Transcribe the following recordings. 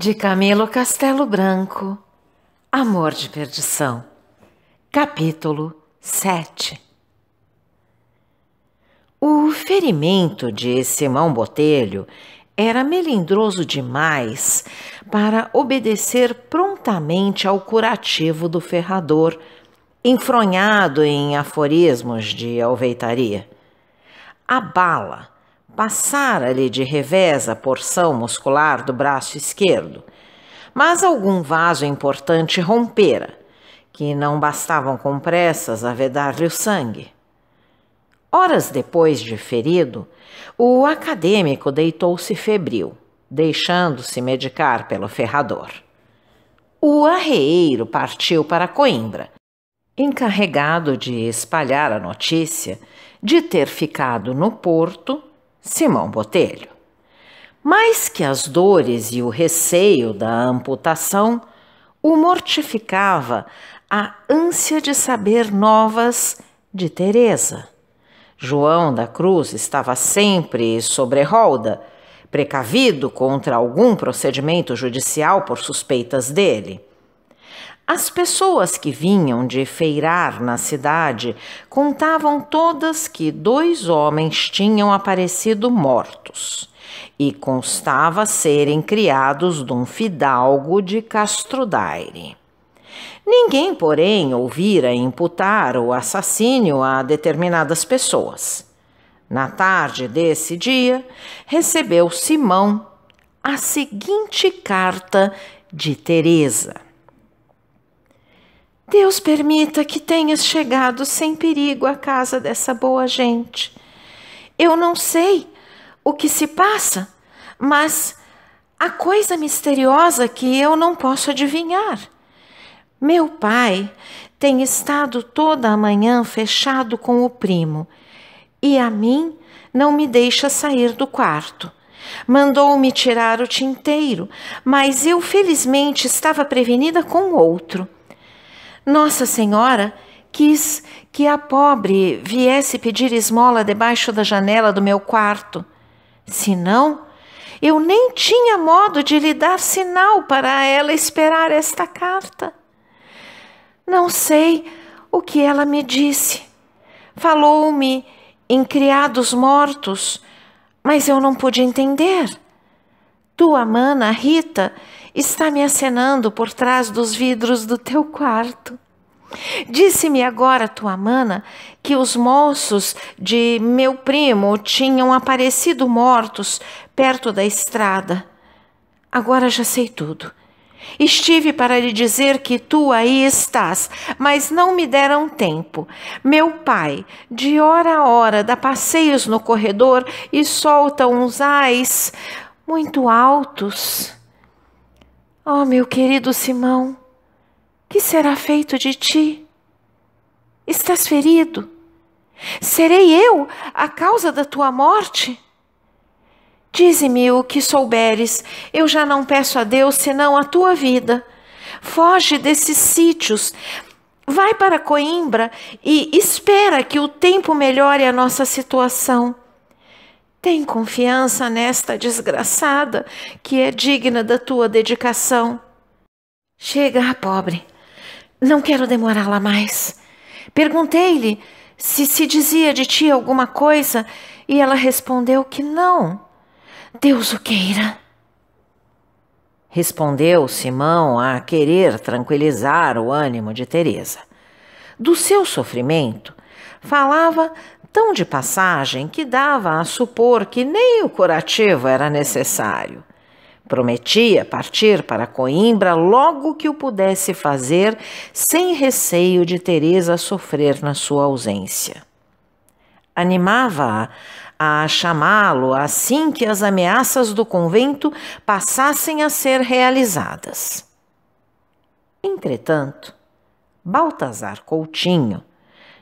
De Camilo Castelo Branco, Amor de Perdição, capítulo 7. O ferimento de Simão Botelho era melindroso demais para obedecer prontamente ao curativo do ferrador, enfronhado em aforismos de alveitaria. A bala passara-lhe de revés a porção muscular do braço esquerdo, mas algum vaso importante rompera, que não bastavam com pressas a vedar-lhe o sangue. Horas depois de ferido, o acadêmico deitou-se febril, deixando-se medicar pelo ferrador. O arreeiro partiu para Coimbra, encarregado de espalhar a notícia de ter ficado no Porto Simão Botelho. Mais que as dores e o receio da amputação, o mortificava a ânsia de saber novas de Teresa. João da Cruz estava sempre sobre rolda, precavido contra algum procedimento judicial por suspeitas dele. As pessoas que vinham de feirar na cidade contavam todas que 2 homens tinham aparecido mortos e constava serem criados de um fidalgo de Castro Daire. Ninguém, porém, ouvira imputar o assassínio a determinadas pessoas. Na tarde desse dia, recebeu Simão a seguinte carta de Teresa: Deus permita que tenhas chegado sem perigo à casa dessa boa gente. Eu não sei o que se passa, mas há coisa misteriosa que eu não posso adivinhar. Meu pai tem estado toda a manhã fechado com o primo e a mim não me deixa sair do quarto. Mandou-me tirar o tinteiro, mas eu felizmente estava prevenida com outro. Nossa Senhora quis que a pobre viesse pedir esmola debaixo da janela do meu quarto. Senão, eu nem tinha modo de lhe dar sinal para ela esperar esta carta. Não sei o que ela me disse. Falou-me em criados mortos, mas eu não pude entender. Tua mana, Rita, está me acenando por trás dos vidros do teu quarto. Disse-me agora tua mana que os moços de meu primo tinham aparecido mortos perto da estrada. Agora já sei tudo. Estive para lhe dizer que tu aí estás, mas não me deram tempo. Meu pai, de hora a hora, dá passeios no corredor e solta uns ais muito altos. Oh, meu querido Simão, que será feito de ti? Estás ferido? Serei eu a causa da tua morte? Dize-me o que souberes, eu já não peço a Deus senão a tua vida. Foge desses sítios, vai para Coimbra e espera que o tempo melhore a nossa situação. Tem confiança nesta desgraçada que é digna da tua dedicação. Chega, pobre, não quero demorá-la mais. Perguntei-lhe se dizia de ti alguma coisa e ela respondeu que não. Deus o queira. Respondeu Simão a querer tranquilizar o ânimo de Teresa. Do seu sofrimento, falava tão de passagem que dava a supor que nem o curativo era necessário. Prometia partir para Coimbra logo que o pudesse fazer, sem receio de Teresa sofrer na sua ausência. Animava-a a chamá-lo assim que as ameaças do convento passassem a ser realizadas. Entretanto, Baltazar Coutinho,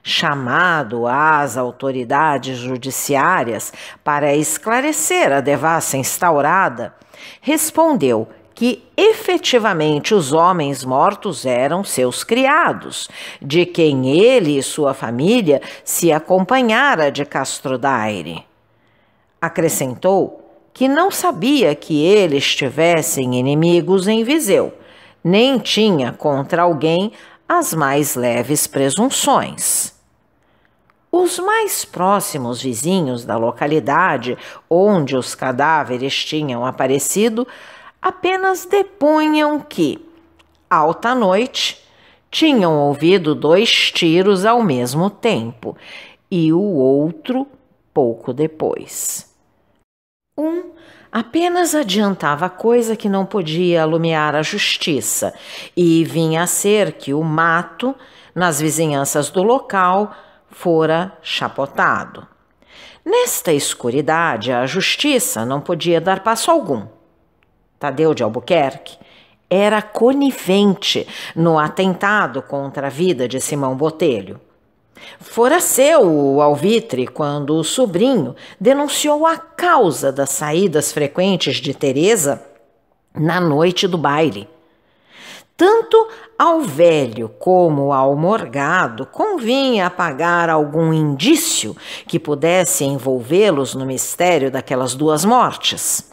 chamado às autoridades judiciárias para esclarecer a devassa instaurada, respondeu que efetivamente os homens mortos eram seus criados, de quem ele e sua família se acompanhara de Castro Daire. Acrescentou que não sabia que eles tivessem inimigos em Viseu, nem tinha contra alguém as mais leves presunções. Os mais próximos vizinhos da localidade onde os cadáveres tinham aparecido apenas depunham que, alta noite, tinham ouvido 2 tiros ao mesmo tempo e o outro pouco depois. Um apenas adiantava coisa que não podia alumiar a justiça e vinha a ser que o mato, nas vizinhanças do local, fora chapotado. Nesta escuridade, a justiça não podia dar passo algum. Tadeu de Albuquerque era conivente no atentado contra a vida de Simão Botelho. Fora seu o alvitre quando o sobrinho denunciou a causa das saídas frequentes de Teresa na noite do baile. Tanto ao velho como ao morgado convinha apagar algum indício que pudesse envolvê-los no mistério daquelas 2 mortes.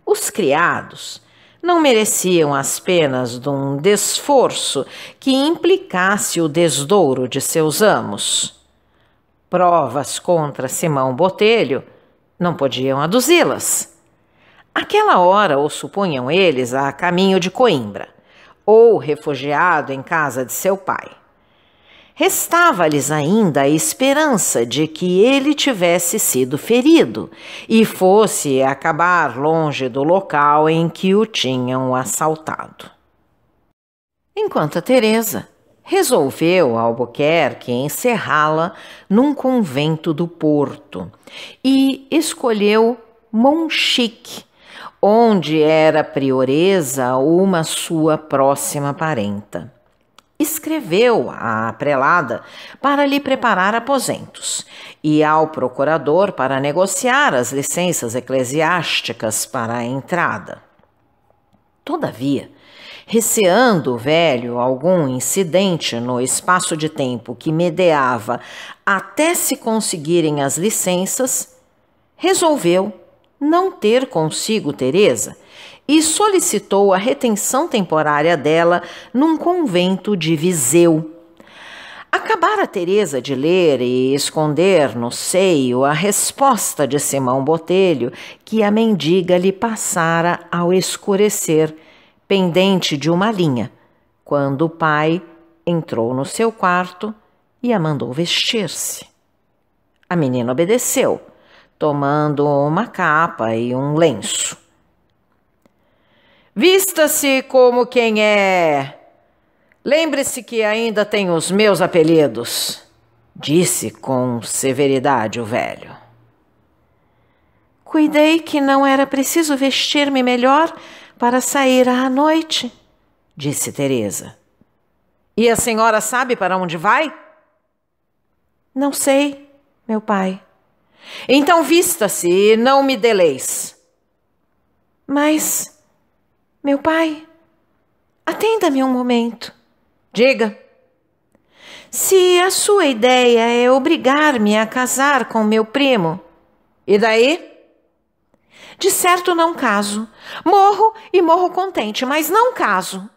Os criados não mereciam as penas de um desforço que implicasse o desdouro de seus amos. Provas contra Simão Botelho não podiam aduzi-las. Aquela hora o supunham eles a caminho de Coimbra, ou refugiado em casa de seu pai. Restava-lhes ainda a esperança de que ele tivesse sido ferido e fosse acabar longe do local em que o tinham assaltado. Enquanto a Teresa resolveu Albuquerque encerrá-la num convento do Porto e escolheu Monchique, onde era prioresa uma sua próxima parenta. Escreveu à prelada para lhe preparar aposentos e ao procurador para negociar as licenças eclesiásticas para a entrada. Todavia, receando o velho algum incidente no espaço de tempo que medeava até se conseguirem as licenças, resolveu não ter consigo Teresa e solicitou a retenção temporária dela num convento de Viseu. Acabara Teresa de ler e esconder no seio a resposta de Simão Botelho que a mendiga lhe passara ao escurecer, pendente de uma linha, quando o pai entrou no seu quarto e a mandou vestir-se. A menina obedeceu, tomando uma capa e um lenço. Vista-se como quem é. Lembre-se que ainda tem os meus apelidos, disse com severidade o velho. Cuidei que não era preciso vestir-me melhor para sair à noite, disse Teresa. E a senhora sabe para onde vai? Não sei, meu pai. Então vista-se e não me deleis. Mas, meu pai, atenda-me um momento. Diga. Se a sua ideia é obrigar-me a casar com meu primo, e daí? De certo não caso. Morro e morro contente, mas não caso.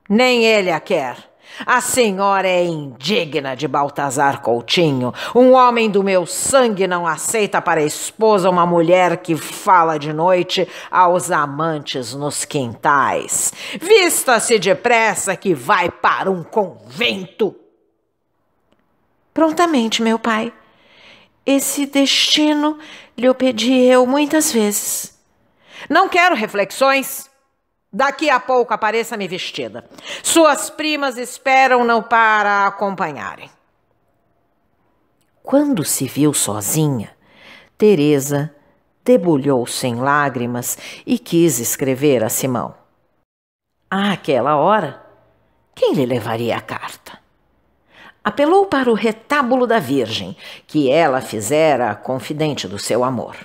Nem ele a quer. A senhora é indigna de Baltazar Coutinho. Um homem do meu sangue não aceita para esposa uma mulher que fala de noite aos amantes nos quintais. Vista-se depressa que vai para um convento. Prontamente, meu pai. Esse destino lhe pedi eu muitas vezes. Não quero reflexões. Daqui a pouco apareça-me vestida. Suas primas esperam-no para a acompanharem. Quando se viu sozinha, Teresa debulhou-se em lágrimas e quis escrever a Simão. Àquela hora, quem lhe levaria a carta? Apelou para o retábulo da Virgem, que ela fizera confidente do seu amor.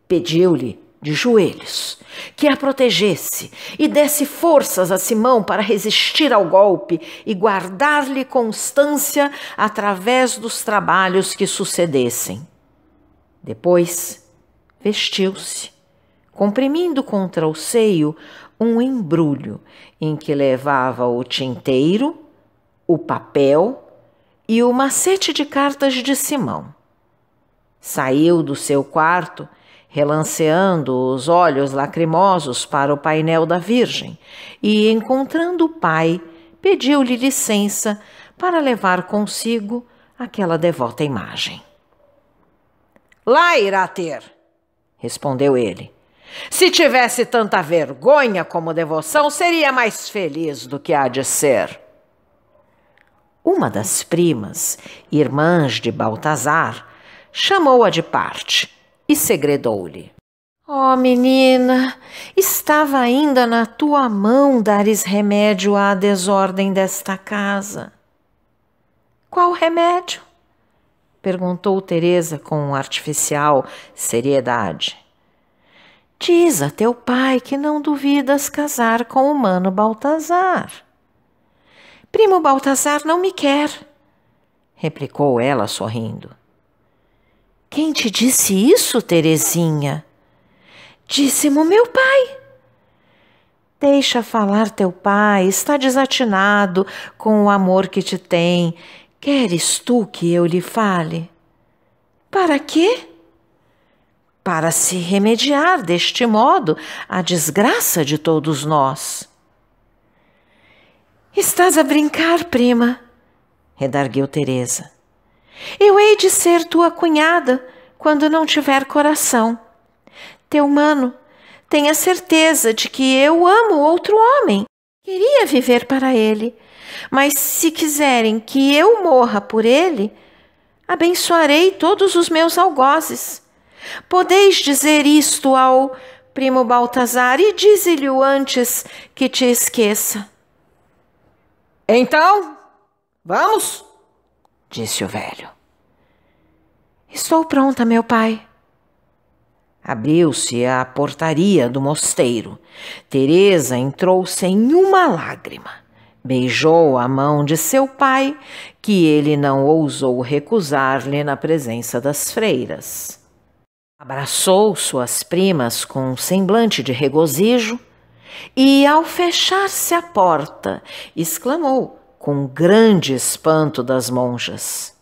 Pediu-lhe, de joelhos, que a protegesse e desse forças a Simão para resistir ao golpe e guardar-lhe constância através dos trabalhos que sucedessem. Depois, vestiu-se, comprimindo contra o seio um embrulho em que levava o tinteiro, o papel e o macete de cartas de Simão. Saiu do seu quarto, relanceando os olhos lacrimosos para o painel da Virgem, e, encontrando o pai, pediu-lhe licença para levar consigo aquela devota imagem. Lá irá ter, respondeu ele. Se tivesse tanta vergonha como devoção, seria mais feliz do que há de ser. Uma das primas, irmãs de Baltazar, chamou-a de parte e segredou-lhe. Oh, menina, estava ainda na tua mão dares remédio à desordem desta casa. Qual remédio? Perguntou Teresa com artificial seriedade. Diz a teu pai que não duvidas casar com o mano Baltazar. Primo Baltazar não me quer, replicou ela sorrindo. Quem te disse isso, Terezinha? Disse-mo meu pai. Deixa falar teu pai, está desatinado com o amor que te tem. Queres tu que eu lhe fale? Para quê? Para se remediar deste modo a desgraça de todos nós. Estás a brincar, prima, redarguiu Teresa. Eu hei de ser tua cunhada quando não tiver coração. Teu mano, tenha certeza de que eu amo outro homem. Queria viver para ele, mas se quiserem que eu morra por ele, abençoarei todos os meus algozes. Podeis dizer isto ao primo Baltazar e dize-lhe-o antes que te esqueça. Então, vamos, disse o velho. Estou pronta, meu pai. Abriu-se a portaria do mosteiro. Teresa entrou sem uma lágrima. Beijou a mão de seu pai, que ele não ousou recusar-lhe na presença das freiras. Abraçou suas primas com um semblante de regozijo e, ao fechar-se a porta, exclamou com grande espanto das monjas.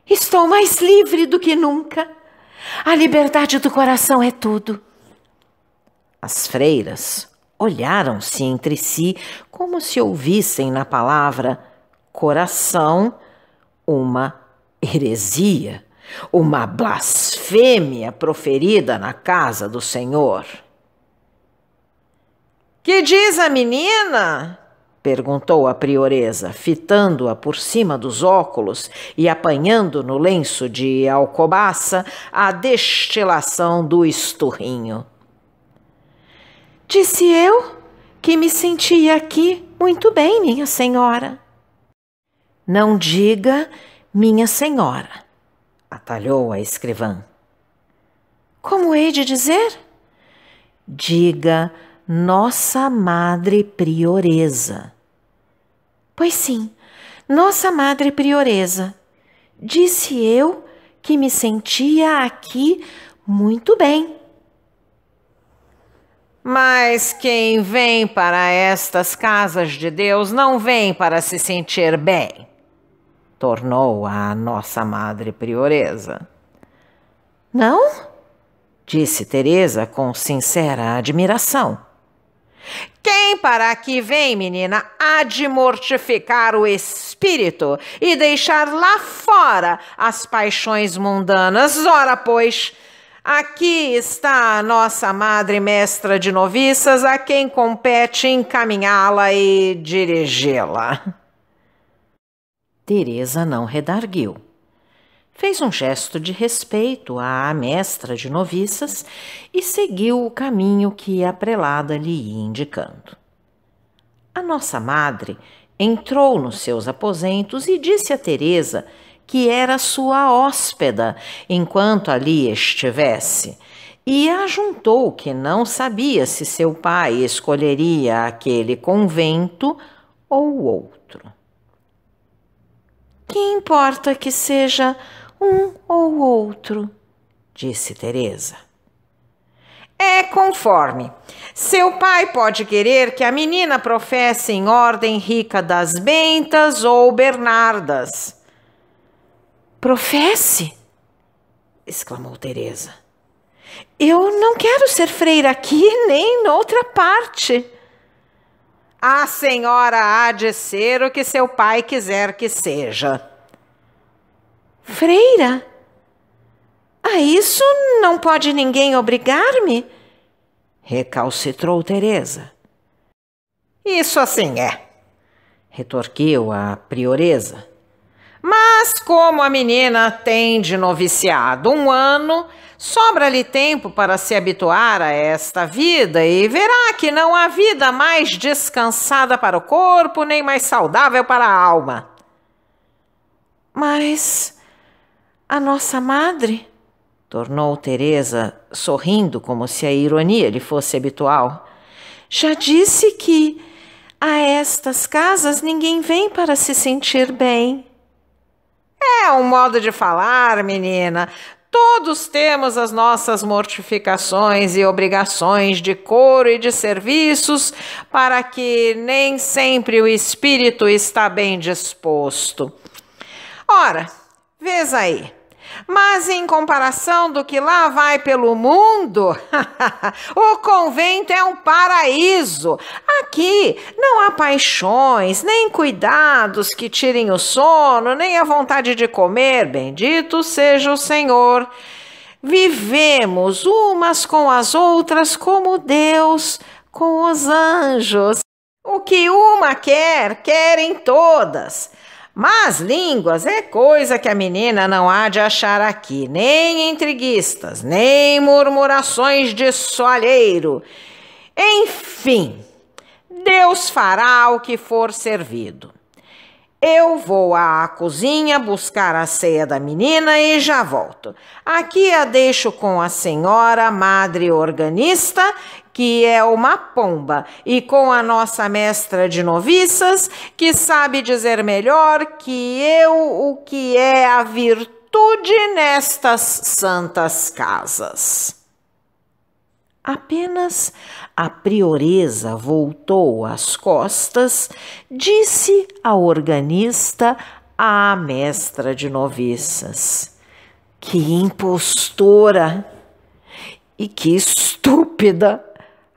Estou mais livre do que nunca. A liberdade do coração é tudo. As freiras olharam-se entre si como se ouvissem na palavra coração uma heresia, uma blasfêmia proferida na casa do Senhor. Que diz a menina? Perguntou a prioresa, fitando-a por cima dos óculos e apanhando no lenço de alcobaça a destilação do esturrinho. Disse eu que me sentia aqui muito bem, minha senhora. Não diga minha senhora, atalhou a escrivã. Como hei de dizer? Diga Nossa Madre Prioresa. Pois sim, Nossa Madre Prioresa. Disse eu que me sentia aqui muito bem. Mas quem vem para estas casas de Deus não vem para se sentir bem, tornou a Nossa Madre Prioresa. Não? Disse Teresa com sincera admiração. Quem para aqui vem, menina, há de mortificar o espírito e deixar lá fora as paixões mundanas. Ora, pois, aqui está a nossa madre mestra de noviças, a quem compete encaminhá-la e dirigi-la. Teresa não redarguiu. Fez um gesto de respeito à mestra de noviças e seguiu o caminho que a prelada lhe ia indicando. A nossa madre entrou nos seus aposentos e disse a Teresa que era sua hóspeda enquanto ali estivesse, e ajuntou que não sabia se seu pai escolheria aquele convento ou outro. Que importa que seja um ou outro, disse Teresa. É conforme. Seu pai pode querer que a menina professe em ordem rica das Bentas ou Bernardas. Professe? Exclamou Teresa. Eu não quero ser freira aqui nem noutra parte. A senhora há de ser o que seu pai quiser que seja. Freira? A isso não pode ninguém obrigar-me? Recalcitrou Teresa. Isso assim é, retorquiu a prioresa. Mas como a menina tem de noviciado 1 ano, sobra-lhe tempo para se habituar a esta vida e verá que não há vida mais descansada para o corpo, nem mais saudável para a alma. Mas a nossa madre, tornou Teresa, sorrindo como se a ironia lhe fosse habitual, já disse que a estas casas ninguém vem para se sentir bem. É um modo de falar, menina. Todos temos as nossas mortificações e obrigações de coro e de serviços, para que nem sempre o espírito está bem disposto. Ora, vês aí. Mas em comparação do que lá vai pelo mundo, o convento é um paraíso. Aqui não há paixões, nem cuidados que tirem o sono, nem a vontade de comer, bendito seja o Senhor. Vivemos umas com as outras como Deus com os anjos. O que uma quer, querem todas. Mas línguas é coisa que a menina não há de achar aqui, nem intriguistas, nem murmurações de soalheiro. Enfim, Deus fará o que for servido. Eu vou à cozinha buscar a ceia da menina e já volto. Aqui a deixo com a senhora madre organista, que é uma pomba, e com a nossa mestra de noviças, que sabe dizer melhor que eu o que é a virtude nestas santas casas. Apenas a prioresa voltou as costas, disse a organista à mestra de noviças: que impostora! E que estúpida!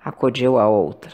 Acudiu a outra.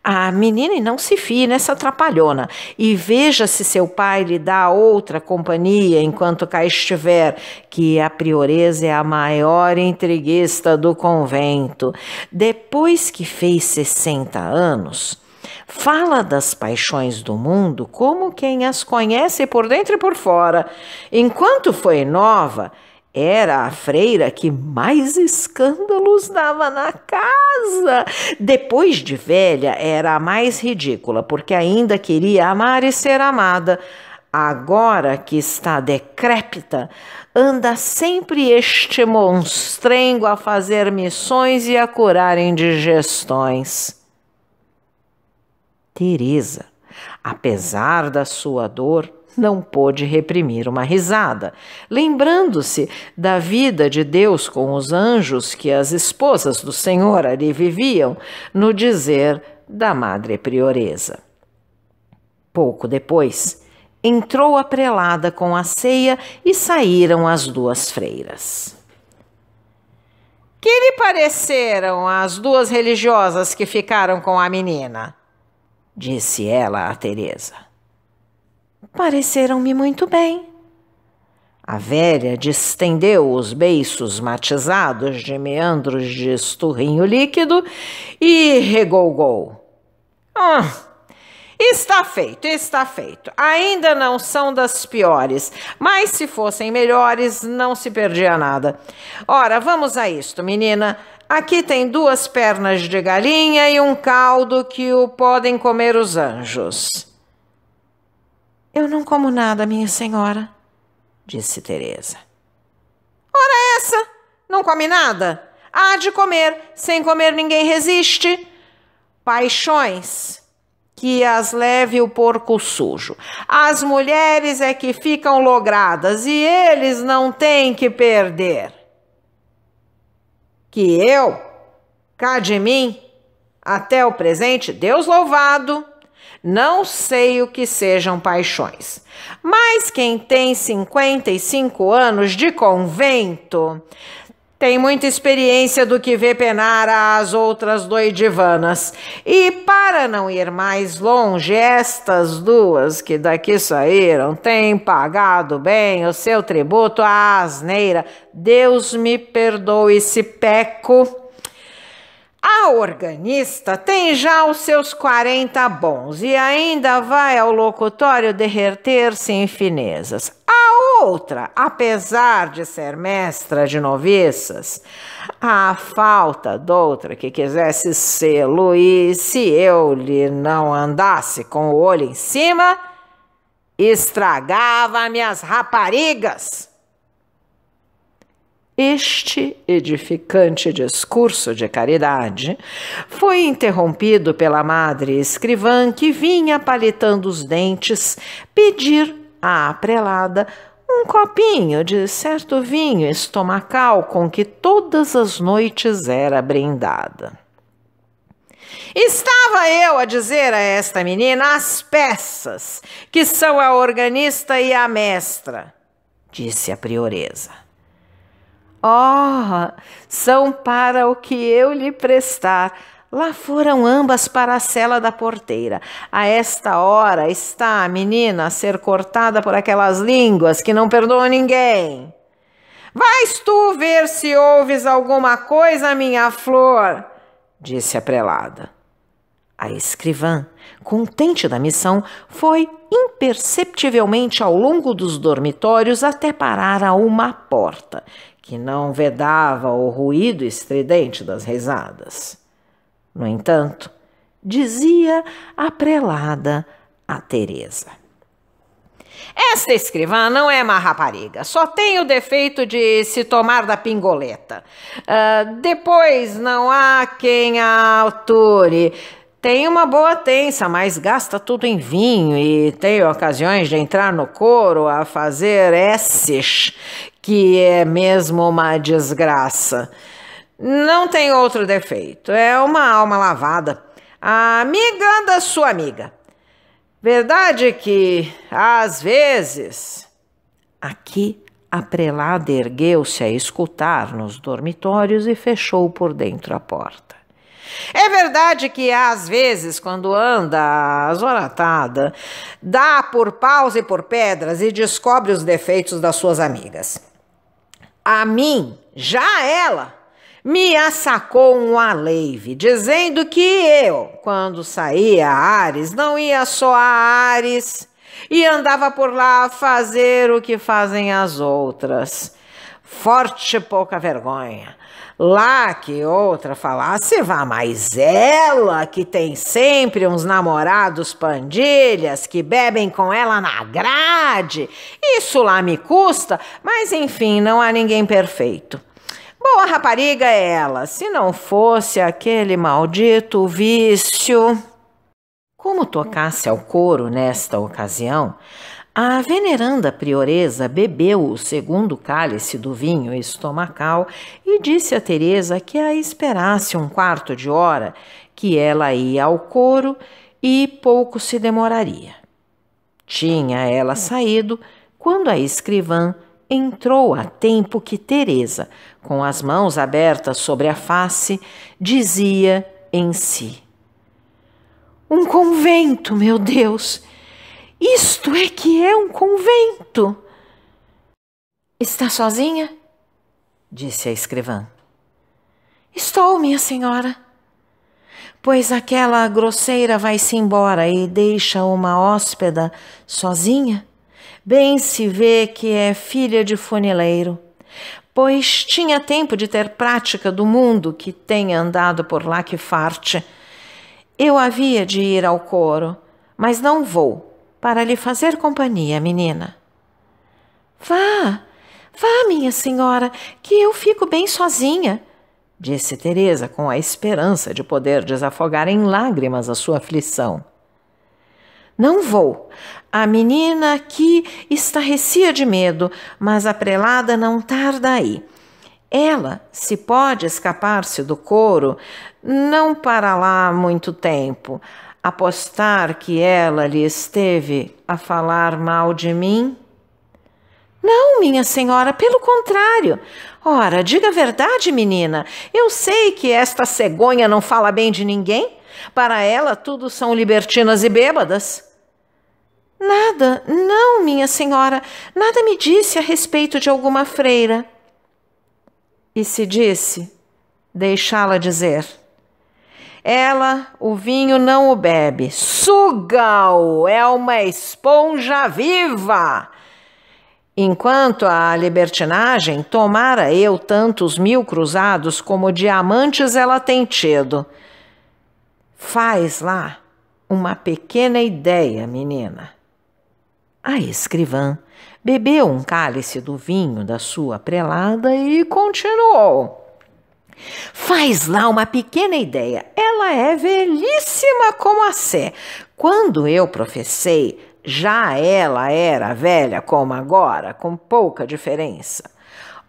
A menina não se fie nessa trapalhona e veja se seu pai lhe dá outra companhia enquanto cá estiver, que a prioresa é a maior intriguista do convento. Depois que fez 60 anos, fala das paixões do mundo como quem as conhece por dentro e por fora. Enquanto foi nova, era a freira que mais escândalos dava na casa. Depois de velha, era a mais ridícula, porque ainda queria amar e ser amada. Agora que está decrépita, anda sempre este monstrengo a fazer missões e a curar indigestões. Teresa, apesar da sua dor, não pôde reprimir uma risada, lembrando-se da vida de Deus com os anjos que as esposas do Senhor ali viviam, no dizer da madre prioresa. Pouco depois, entrou a prelada com a ceia e saíram as 2 freiras. Que lhe pareceram as 2 religiosas que ficaram com a menina? Disse ela a Teresa. Pareceram-me muito bem. A velha distendeu os beiços matizados de meandros de esturrinho líquido e regolgou. Está feito, está feito. Ainda não são das piores, mas se fossem melhores, não se perdia nada. Ora, vamos a isto, menina. Aqui tem 2 pernas de galinha e um caldo que o podem comer os anjos. Eu não como nada, minha senhora, disse Teresa. Ora essa, não come nada? Há de comer, sem comer ninguém resiste. Paixões, que as leve o porco sujo. As mulheres é que ficam logradas e eles não têm que perder. Que eu Cá de mim, até o presente, Deus louvado, não sei o que sejam paixões. Mas quem tem 55 anos de convento tem muita experiência do que vê penar as outras doidivanas. E para não ir mais longe, estas duas que daqui saíram têm pagado bem o seu tributo à asneira. Deus me perdoe se peco. A organista tem já os seus 40 bons e ainda vai ao locutório derreter-se em finezas. A outra, apesar de ser mestra de noviças, a falta doutra que quisesse sê-lo, e se eu lhe não andasse com o olho em cima, estragava minhas raparigas. Este edificante discurso de caridade foi interrompido pela madre escrivã, que vinha palitando os dentes pedir à prelada um copinho de certo vinho estomacal com que todas as noites era brindada. Estava eu a dizer a esta menina as peças, que são a organista e a mestra, disse a prioresa. Oh, são para o que eu lhe prestar. Lá foram ambas para a cela da porteira. A esta hora está a menina a ser cortada por aquelas línguas que não perdoam ninguém. Vais tu ver se ouves alguma coisa, minha flor, disse a prelada. A escrivã, contente da missão, foi imperceptivelmente ao longo dos dormitórios até parar a uma porta, que não vedava o ruído estridente das risadas. No entanto, dizia a prelada a Teresa: esta escrivã não é má rapariga, só tem o defeito de se tomar da pingoleta. Depois não há quem a alture. Tem uma boa tença, mas gasta tudo em vinho e tem ocasiões de entrar no coro a fazer esses, que é mesmo uma desgraça. Não tem outro defeito, é uma alma lavada, a amiga da sua amiga. Verdade que, às vezes... Aqui a prelada ergueu-se a escutar nos dormitórios e fechou por dentro a porta. É verdade que, às vezes, quando anda azoratada, dá por paus e por pedras e descobre os defeitos das suas amigas. A mim, já ela, me assacou um aleive, dizendo que eu, quando saía a Ares, não ia só a Ares e andava por lá a fazer o que fazem as outras. Forte pouca vergonha. Lá que outra falasse, vá, mas ela que tem sempre uns namorados pandilhas que bebem com ela na grade, isso lá me custa, mas enfim, não há ninguém perfeito. Boa rapariga é ela, se não fosse aquele maldito vício. Como tocasse ao coro nesta ocasião, a veneranda prioresa bebeu o segundo cálice do vinho estomacal e disse a Teresa que a esperasse um quarto de hora, que ela ia ao coro e pouco se demoraria. Tinha ela saído quando a escrivã entrou a tempo que Teresa, com as mãos abertas sobre a face, dizia em si: um convento, meu Deus! Isto é que é um convento! Está sozinha? Disse a escrivã. Estou, minha senhora. Pois aquela grosseira vai-se embora e deixa uma hóspeda sozinha? Bem se vê que é filha de funileiro, pois tinha tempo de ter prática do mundo que tem andado por lá que farte. Eu havia de ir ao coro, mas não vou, para lhe fazer companhia, menina. Vá, minha senhora, que eu fico bem sozinha, disse Teresa com a esperança de poder desafogar em lágrimas a sua aflição. Não vou. A menina aqui estarrecia de medo, mas a prelada não tarda aí. Ela, se pode escapar-se do coro, não para lá muito tempo. Apostar que ela lhe esteve a falar mal de mim? Não, minha senhora, pelo contrário. Ora, diga a verdade, menina. Eu sei que esta cegonha não fala bem de ninguém. Para ela, tudo são libertinas e bêbadas. Nada, não, minha senhora. Nada me disse a respeito de alguma freira. E se disse, deixá-la dizer. Ela, o vinho não o bebe, suga-o, é uma esponja viva. Enquanto a libertinagem, tomara eu tantos 1000 cruzados como diamantes ela tem tido. Faz lá uma pequena ideia, menina. A escrivã bebeu um cálice do vinho da sua prelada e continuou. Faz lá uma pequena ideia. Ela é velhíssima como a sé. Quando eu professei, já ela era velha como agora, com pouca diferença.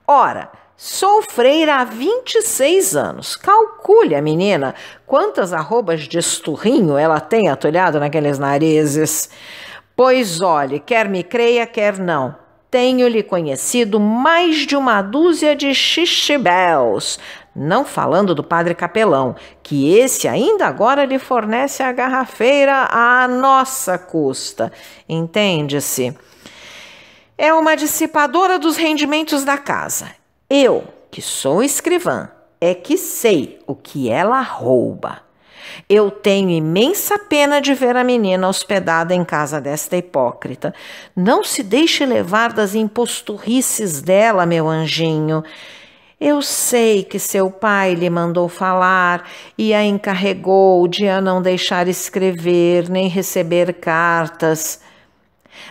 Ora, sou freira há 26 anos. Calcule a menina quantas arrobas de esturrinho ela tem atolhado naqueles narizes. Pois olhe, quer me creia, quer não. Tenho-lhe conhecido mais de uma dúzia de xixibéus, não falando do padre capelão, que esse ainda agora lhe fornece a garrafeira à nossa custa. Entende-se? É uma dissipadora dos rendimentos da casa. Eu, que sou escrivã, é que sei o que ela rouba. Eu tenho imensa pena de ver a menina hospedada em casa desta hipócrita. Não se deixe levar das imposturrices dela, meu anjinho. Eu sei que seu pai lhe mandou falar e a encarregou de a não deixar escrever nem receber cartas.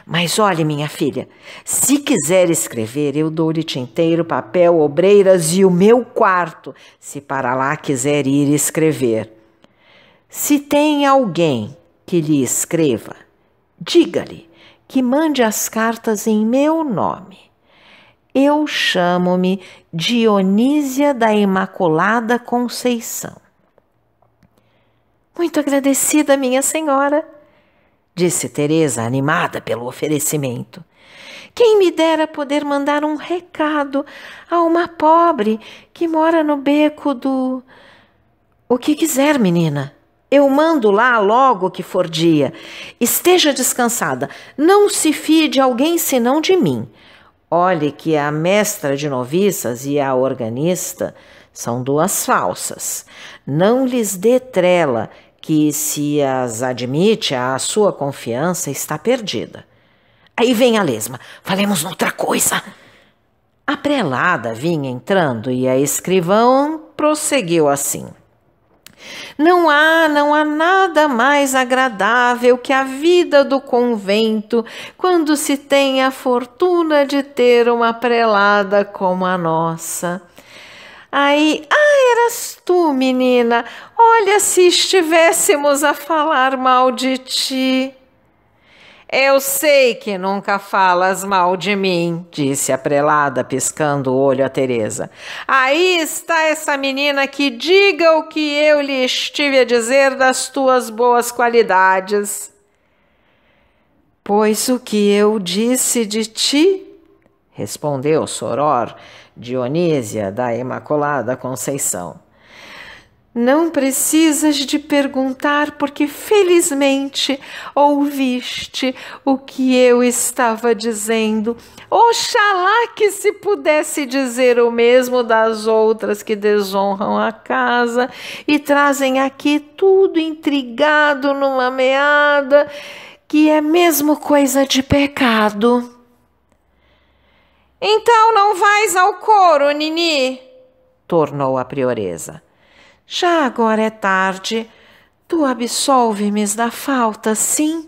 Mas olhe, minha filha, se quiser escrever, eu dou-lhe tinteiro, papel, obreiras e o meu quarto, se para lá quiser ir escrever. Se tem alguém que lhe escreva, diga-lhe que mande as cartas em meu nome. Eu chamo-me Dionísia da Imaculada Conceição. Muito agradecida, minha senhora, disse Teresa, animada pelo oferecimento. Quem me dera poder mandar um recado a uma pobre que mora no beco do... O que quiser, menina. Eu mando lá logo que for dia. Esteja descansada. Não se fie de alguém senão de mim. Olhe que a mestra de noviças e a organista são 2 falsas. Não lhes dê trela, que se as admite à sua confiança está perdida. Aí vem a lesma. Falemos noutra coisa. A prelada vinha entrando e a escrivã prosseguiu assim. Não há nada mais agradável que a vida do convento quando se tem a fortuna de ter uma prelada como a nossa. Aí, eras tu, menina, olha se estivéssemos a falar mal de ti. Eu sei que nunca falas mal de mim, disse a prelada, piscando o olho a Teresa. Aí está essa menina que diga o que eu lhe estive a dizer das tuas boas qualidades. Pois o que eu disse de ti, respondeu Soror Dionísia da Imaculada Conceição. Não precisas de perguntar, porque felizmente ouviste o que eu estava dizendo. Oxalá que se pudesse dizer o mesmo das outras que desonram a casa e trazem aqui tudo intrigado numa meada, que é mesmo coisa de pecado. Então não vais ao coro, Nini? Tornou a prioresa. Já agora é tarde. Tu absolve-me da falta, sim?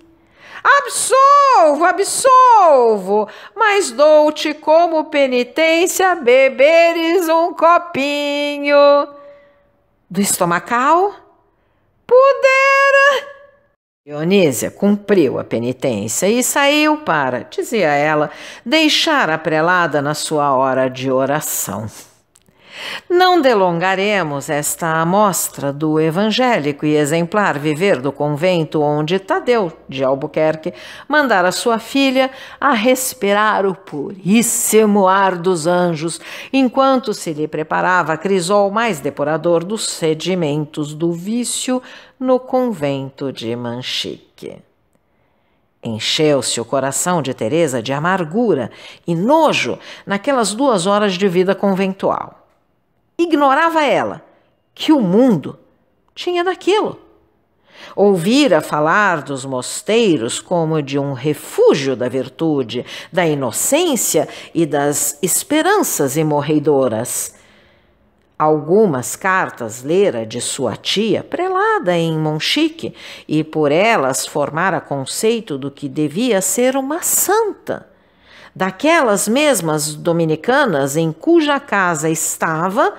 Absolvo, mas dou-te como penitência beberes um copinho. Do estomacal? Pudera. Dionísia cumpriu a penitência e saiu para, dizia ela, deixar a prelada na sua hora de oração. Não delongaremos esta amostra do evangélico e exemplar viver do convento onde Tadeu de Albuquerque mandara sua filha a respirar o puríssimo ar dos anjos, enquanto se lhe preparava crisol mais depurador dos sedimentos do vício no convento de Manchique. Encheu-se o coração de Teresa de amargura e nojo naquelas 2 horas de vida conventual. Ignorava ela que o mundo tinha daquilo. Ouvira falar dos mosteiros como de um refúgio da virtude, da inocência e das esperanças imorreidoras. Algumas cartas lera de sua tia, prelada em Monchique, e por elas formara conceito do que devia ser uma santa. Daquelas mesmas dominicanas em cuja casa estava,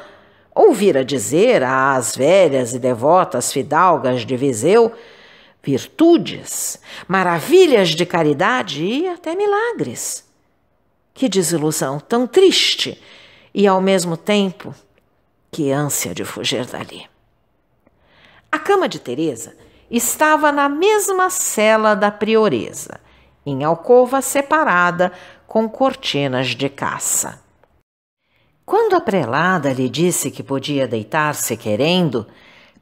ouvira dizer às velhas e devotas fidalgas de Viseu virtudes, maravilhas de caridade e até milagres. Que desilusão tão triste e, ao mesmo tempo, que ânsia de fugir dali. A cama de Teresa estava na mesma cela da prioresa, em alcova separada com cortinas de caça. Quando a prelada lhe disse que podia deitar-se querendo,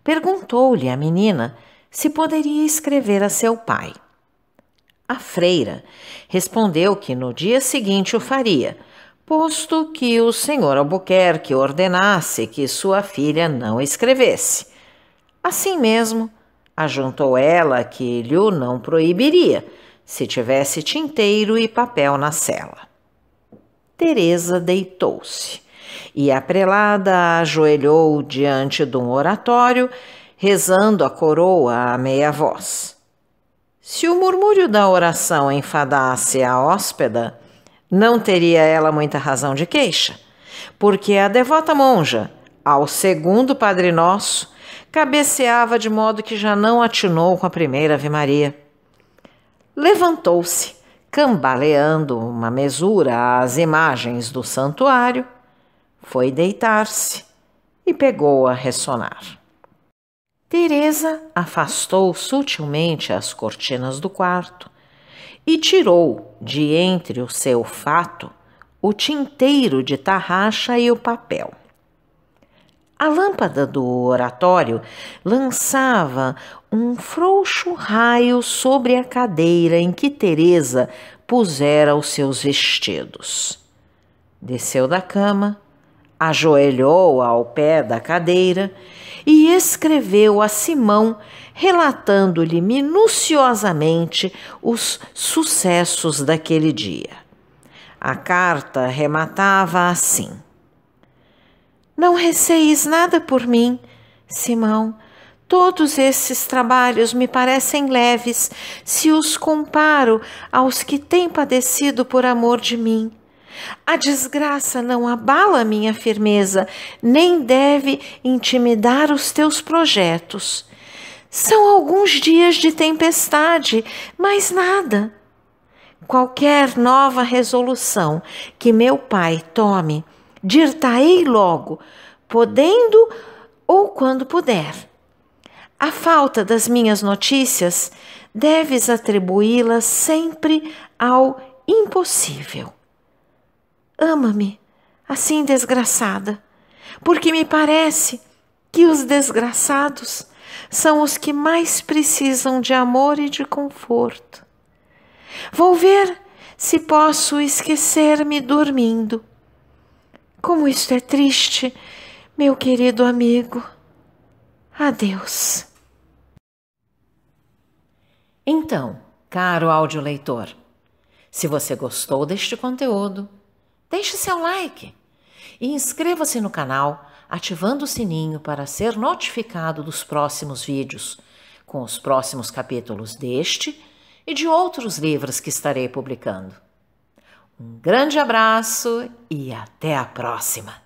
perguntou-lhe a menina se poderia escrever a seu pai. A freira respondeu que no dia seguinte o faria, posto que o senhor Albuquerque ordenasse que sua filha não escrevesse. Assim mesmo, ajuntou ela que lhe o não proibiria, se tivesse tinteiro e papel na cela. Teresa deitou-se, e a prelada ajoelhou diante de um oratório, rezando a coroa a meia voz. Se o murmúrio da oração enfadasse a hóspeda, não teria ela muita razão de queixa, porque a devota monja, ao segundo Padre Nosso, cabeceava de modo que já não atinou com a primeira Ave-Maria. Levantou-se, cambaleando uma mesura às imagens do santuário, foi deitar-se e pegou a ressonar. Teresa afastou sutilmente as cortinas do quarto e tirou de entre o seu fato o tinteiro de tarraxa e o papel. A lâmpada do oratório lançava um frouxo raio sobre a cadeira em que Teresa pusera os seus vestidos. Desceu da cama, ajoelhou ao pé da cadeira e escreveu a Simão, relatando-lhe minuciosamente os sucessos daquele dia. A carta rematava assim: Não receis nada por mim, Simão. Todos esses trabalhos me parecem leves, se os comparo aos que têm padecido por amor de mim. A desgraça não abala minha firmeza, nem deve intimidar os teus projetos. São alguns dias de tempestade, mais nada. Qualquer nova resolução que meu pai tome, dir-ta-ei logo, podendo ou quando puder. A falta das minhas notícias deves atribuí-la sempre ao impossível. Ama-me, assim desgraçada, porque me parece que os desgraçados são os que mais precisam de amor e de conforto. Vou ver se posso esquecer-me dormindo. Como isto é triste, meu querido amigo. Adeus. Então, caro audioleitor, se você gostou deste conteúdo, deixe seu like e inscreva-se no canal, ativando o sininho para ser notificado dos próximos vídeos, com os próximos capítulos deste e de outros livros que estarei publicando. Um grande abraço e até a próxima!